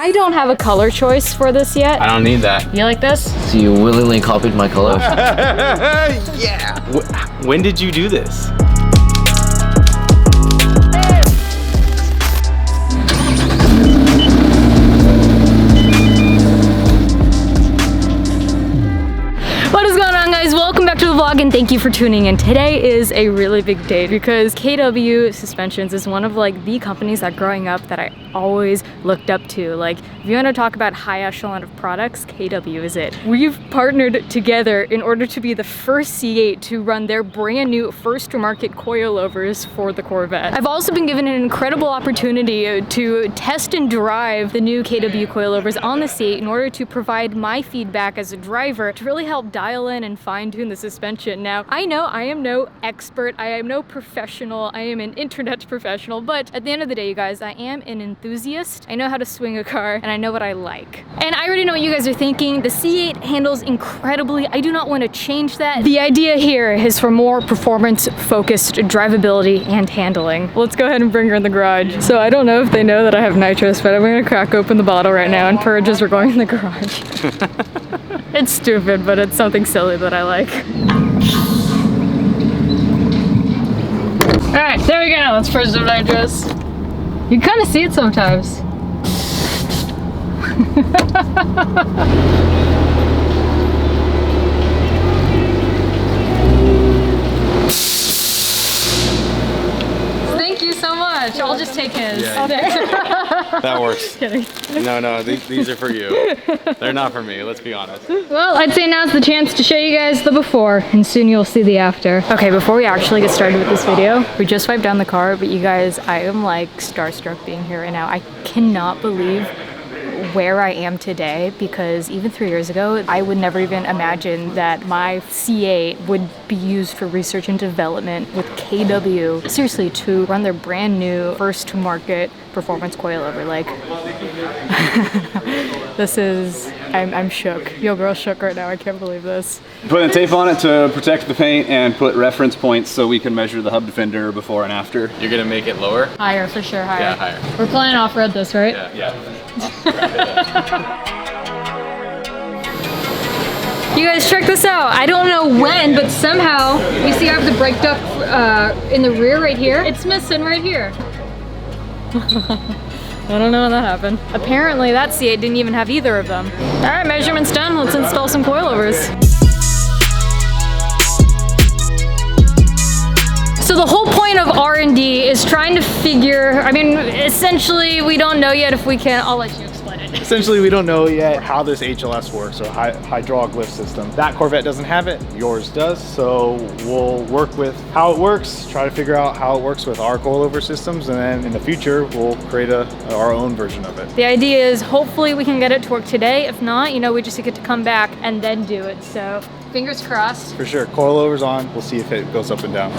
I don't have a color choice for this yet. I don't need that. You like this? So you willingly copied my colors? Yeah. When did you do this? What is going on, guys? Welcome back to the vlog and thank you for tuning in. Today is a really big day because KW Suspensions is one of like the companies that growing up that I always looked up to. Like, if you want to talk about high echelon of products, KW is it. We've partnered together in order to be the first C8 to run their brand new first to market coilovers for the Corvette. I've also been given an incredible opportunity to test and drive the new KW coilovers on the C8 in order to provide my feedback as a driver to really help dial in and fine-tune the suspension. Now, I know I am no expert, I am no professional, I am an internet professional, but at the end of the day, you guys, I am an enthusiast. I know how to swing a car and I know what I like. And I already know what you guys are thinking. The C8 handles incredibly. I do not want to change that. The idea here is for more performance-focused drivability and handling. Let's go ahead and bring her in the garage. So I don't know if they know that I have nitrous, but I'm gonna crack open the bottle right now and purge as we're going in the garage. It's stupid, but it's something silly that I like. All right, there we go. Let's purge some nitrous. You kind of see it sometimes. Thank you so much. I'll just take his. Yeah. That works. Kidding. No, these are for you. They're not for me, let's be honest. Well, I'd say now's the chance to show you guys the before, and soon you'll see the after. Okay, before we actually get started with this video, we just wiped down the car, but you guys, I am like starstruck being here right now. I cannot believe where I am today, because even 3 years ago, I would never even imagine that my C8 would be used for research and development with KW. Seriously, to run their brand new first to market performance coilover. Like, this is, I'm shook. Yo, girl shook right now. I can't believe this. Putting tape on it to protect the paint and put reference points so we can measure the hub defender before and after. You're gonna make it lower? Higher, for sure, higher. Yeah, higher. We're planning off-road this, right? Yeah. You guys check this out. I don't know when, but somehow, you see I have the brake duct in the rear right here. It's missing right here. I don't know how that happened. Apparently that C8 didn't even have either of them. All right, measurement's done. Let's install some coilovers. So the whole point of R&D is trying to figure, I mean, essentially we don't know yet if we can, I'll let you explain it. Essentially, we don't know yet how this HLS works, or hydraulic lift system. That Corvette doesn't have it, yours does, so we'll work with how it works, try to figure out how it works with our coilover systems, and then in the future, we'll create our own version of it. The idea is hopefully we can get it to work today. If not, you know, we just get to come back and then do it. So fingers crossed. For sure, coilovers on, we'll see if it goes up and down.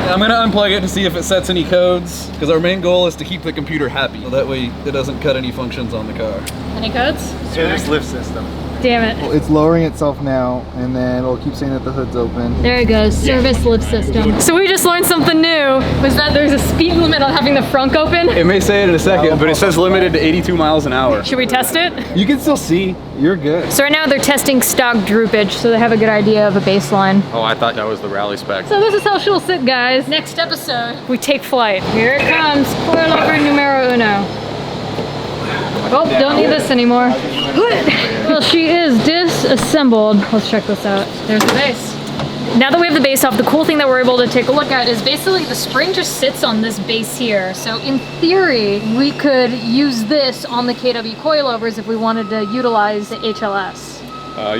I'm gonna unplug it to see if it sets any codes, because our main goal is to keep the computer happy. So that way it doesn't cut any functions on the car. Any codes? Service lift system. Damn it. Well, it's lowering itself now, and then it'll keep saying that the hood's open. There it goes, service lift system. So we just learned something new, was that there's a speed limit on having the front open. It may say it in a second, but it says limited to 82 miles an hour. Should we test it? You can still see, you're good. So right now they're testing stock droopage, so they have a good idea of a baseline. Oh, I thought that was the rally spec. So this is how she'll sit, guys. Next episode, we take flight. Here it comes, coilover numero uno. Oh, don't need this anymore. Well, she is disassembled. Let's check this out. There's the base. Now that we have the base off, the cool thing that we're able to take a look at is basically the spring just sits on this base here. So in theory, we could use this on the KW coilovers if we wanted to utilize the HLS.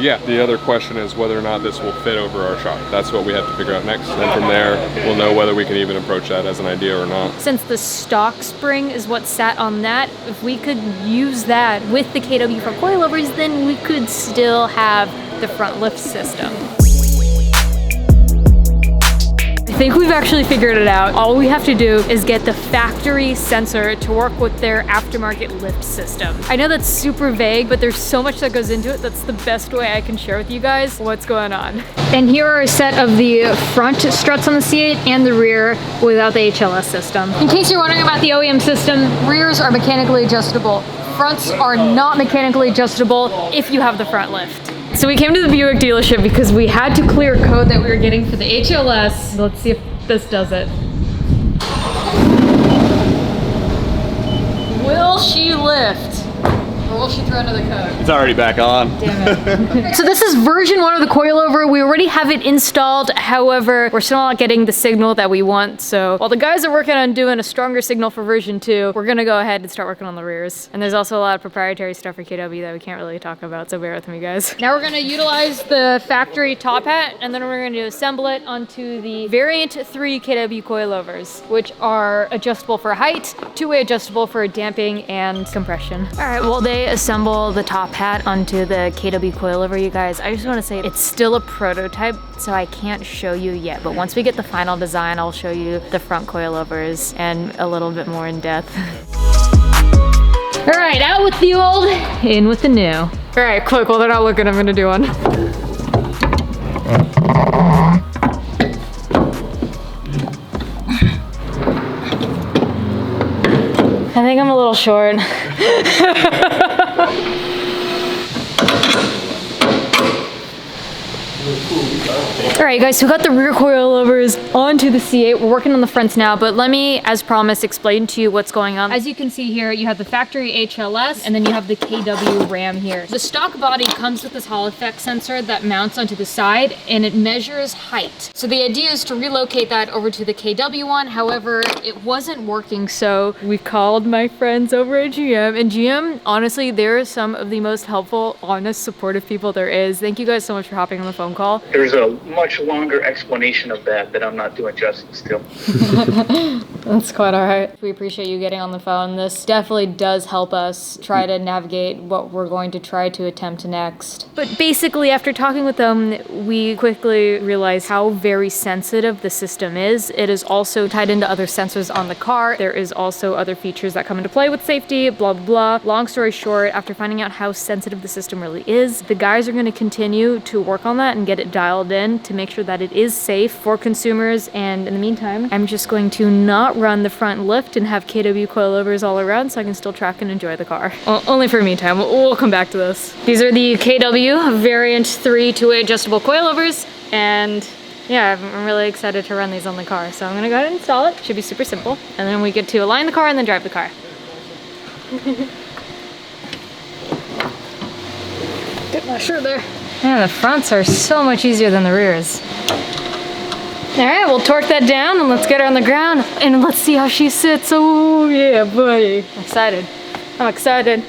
Yeah, the other question is whether or not this will fit over our shop. That's what we have to figure out next. And from there, we'll know whether we can even approach that as an idea or not. Since the stock spring is what sat on that, if we could use that with the KW for coilovers, then we could still have the front lift system. I think we've actually figured it out. All we have to do is get the factory sensor to work with their aftermarket lift system. I know that's super vague, but there's so much that goes into it. That's the best way I can share with you guys what's going on. And here are a set of the front struts on the C8 and the rear without the HLS system. In case you're wondering about the OEM system, rears are mechanically adjustable. Fronts are not mechanically adjustable if you have the front lift. So we came to the Buick dealership because we had to clear a code that we were getting for the HLS. Let's see if this does it. Will she lift? Or will she throw another code? It's already back on. Damn it. So this is version 1 of the coilover. We already have it installed. However, we're still not getting the signal that we want. So while the guys are working on doing a stronger signal for version 2, we're gonna go ahead and start working on the rears. And there's also a lot of proprietary stuff for KW that we can't really talk about, so bear with me, guys. Now we're gonna utilize the factory top hat, and then we're gonna assemble it onto the variant 3 KW coilovers, which are adjustable for height, two-way adjustable for damping and compression. All right, well, they assemble the top hat onto the KW coilover, you guys. I just want to say it's still a prototype, so I can't show you yet, but once we get the final design, I'll show you the front coilovers and a little bit more in depth. All right, out with the old, in with the new. All right, quick, while they're not looking, I'm gonna do one. I think I'm a little short. All right, guys, so we got the rear coilovers onto the C8. We're working on the fronts now, but let me, as promised, explain to you what's going on. As you can see here, you have the factory HLS, and then you have the KW RAM here. The stock body comes with this Hall effect sensor that mounts onto the side, and it measures height. So the idea is to relocate that over to the KW one. However, it wasn't working, so we called my friends over at GM, and GM, honestly, they're some of the most helpful, honest, supportive people there is. Thank you guys so much for hopping on the phone call. There's a much longer explanation of that I'm not doing justice to. That's quite all right. We appreciate you getting on the phone. This definitely does help us try to navigate what we're going to try to attempt next. But basically, after talking with them, we quickly realized how very sensitive the system is. It is also tied into other sensors on the car. There is also other features that come into play with safety, blah, blah, blah. Long story short, after finding out how sensitive the system really is, the guys are going to continue to work on that and get it dialed in to make sure that it is safe for consumers. And in the meantime, I'm just going to not run the front lift and have KW coilovers all around so I can still track and enjoy the car. Well, only for meantime. We'll come back to this. These are the KW variant 3 two-way adjustable coilovers, and yeah, I'm really excited to run these on the car. So I'm gonna go ahead and install it. Should be super simple. And then we get to align the car and then drive the car. Get my shirt there. Yeah, the fronts are so much easier than the rears. All right, we'll torque that down and let's get her on the ground and let's see how she sits. Oh yeah, buddy. I'm excited. I'm excited.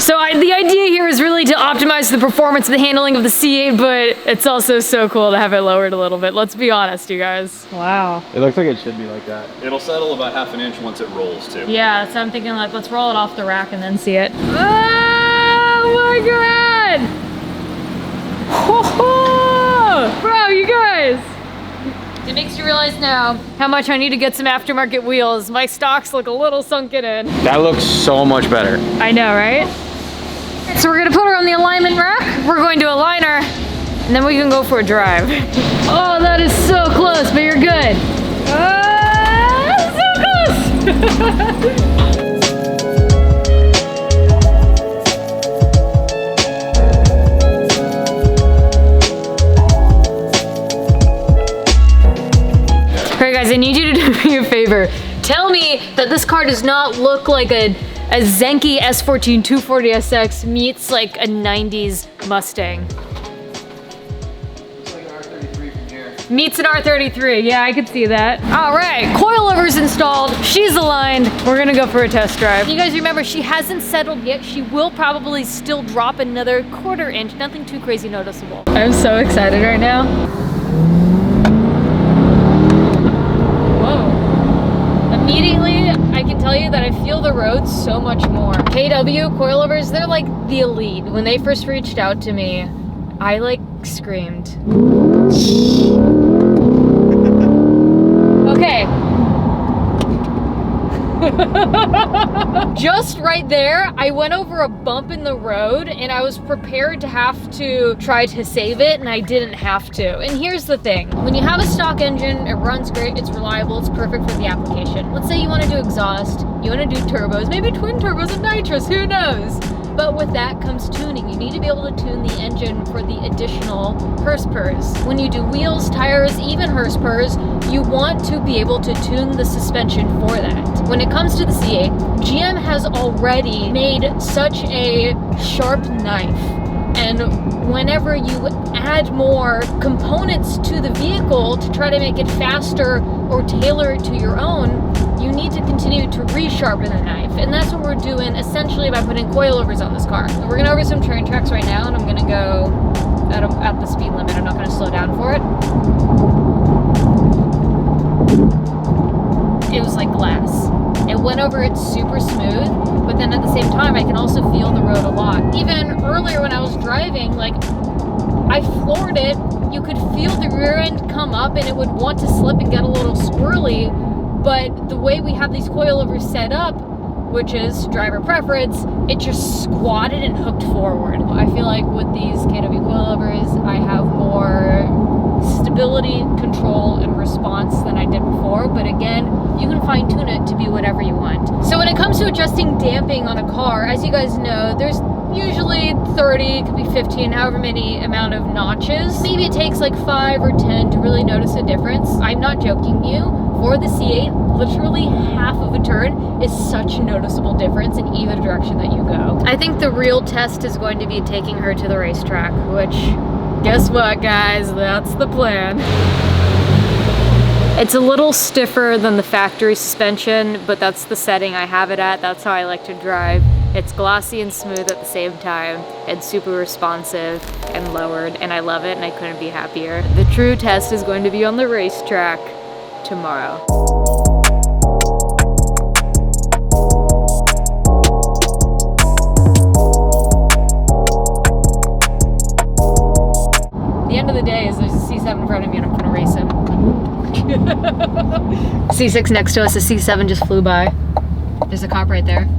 So the idea here is really to optimize the performance of the handling of the C8, but it's also so cool to have it lowered a little bit. Let's be honest, you guys. Wow. It looks like it should be like that. It'll settle about half an inch once it rolls too. Yeah, so I'm thinking like, let's roll it off the rack and then see it. Oh my God! Bro, you guys! It makes you realize now how much I need to get some aftermarket wheels. My stocks look a little sunken in. That looks so much better. I know, right? So we're gonna put her on the alignment rack. We're going to align her, and then we can go for a drive. Oh, that is so close, but you're good. So close! Alright guys, I need you to do me a favor. Tell me that this car does not look like a Zenki S14 240SX meets like a 90s Mustang. Looks like an R33 from here. Meets an R33, yeah, I could see that. All right, coilovers installed, she's aligned. We're gonna go for a test drive. You guys remember, she hasn't settled yet. She will probably still drop another 1/4 inch, nothing too crazy noticeable. I'm so excited right now. Immediately, I can tell you that I feel the road so much more. KW coilovers, they're like the elite. When they first reached out to me, I like screamed. Okay. Just right there, I went over a bump in the road and I was prepared to have to try to save it, and I didn't have to. And here's the thing. When you have a stock engine, it runs great, it's reliable, it's perfect for the application. Let's say you want to do exhaust, you want to do turbos, maybe twin turbos and nitrous, who knows? But with that comes tuning. You need to be able to tune the engine for the additional horsepours. When you do wheels, tires, even horsepours, you want to be able to tune the suspension for that. When it comes to the C8, GM has already made such a sharp knife. And whenever you add more components to the vehicle to try to make it faster or tailor it to your own, you need to continue to resharpen the knife. And that's what we're doing essentially by putting coilovers on this car. So we're gonna over some train tracks right now, and I'm gonna go at the speed limit. I'm not gonna slow down for it. It was like glass. It went over it super smooth, but then at the same time, I can also feel the road a lot. Even earlier when I was driving, like, I floored it. You could feel the rear end come up and it would want to slip and get a little squirrely, but the way we have these coilovers set up, which is driver preference, it just squatted and hooked forward. I feel like with these KW coilovers, I have more stability, control, and response than I did before, but again, you can fine tune it to be whatever you want. So when it comes to adjusting damping on a car, as you guys know, there's usually 30, could be 15, however many amount of notches. Maybe it takes like 5 or 10 to really notice a difference. I'm not joking you. For the C8, literally half of a turn is such a noticeable difference in either direction that you go. I think the real test is going to be taking her to the racetrack, which, guess what, guys? That's the plan. It's a little stiffer than the factory suspension, but that's the setting I have it at. That's how I like to drive. It's glossy and smooth at the same time, and super responsive and lowered, and I love it, and I couldn't be happier. The true test is going to be on the racetrack tomorrow. The end of the day is there's a C7 in front of me and I'm gonna race him. C6 next to us, a C7 just flew by. There's a cop right there.